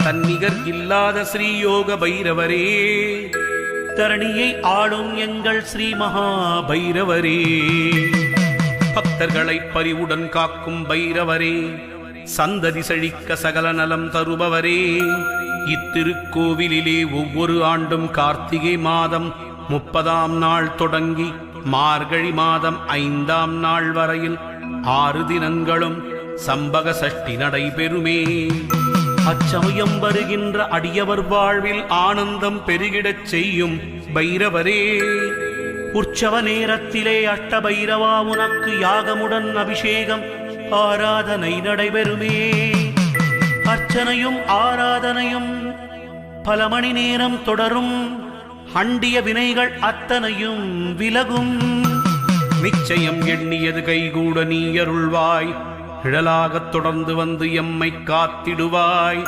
தன்னிகர் இல்லாத ஸ்ரீயோக பைரவரே, தரணியை ஆளும் எங்கள் ஸ்ரீ மகா பைரவரே, பக்தர்களை பரிவுடன் காக்கும் பைரவரே, சந்ததி செழிக்க சகல நலம் தருபவரே, இத்திருக்கோவிலிலே ஒவ்வொரு ஆண்டும் கார்த்திகை மாதம் 30ஆம் நாள் தொடங்கி மார்கழி மாதம் 5ஆம் நாள் வரையில் 6 தினங்களும் சம்பக சஷ்டி நடைபெறுமே. அச்சமயம் வருகின்ற அடியவர் வாழ்வில் ஆனந்தம் பெருகிடச் செய்யும் பைரவரே, உற்சவ நேரத்திலே அஷ்டபைரவா உனக்கு யாகமுடன் அபிஷேகம் ஆராதனை நடைபெறுமே. அர்ச்சனையும் ஆராதனையும் பல மணி நேரம் தொடரும். அண்டிய வினைகள் அத்தனையும் விலகும். நிச்சயம் எண்ணியது கைகூட நீ அருள்வாய். நிழலாகத் தொடர்ந்து வந்து எம்மை காத்திடுவாய்.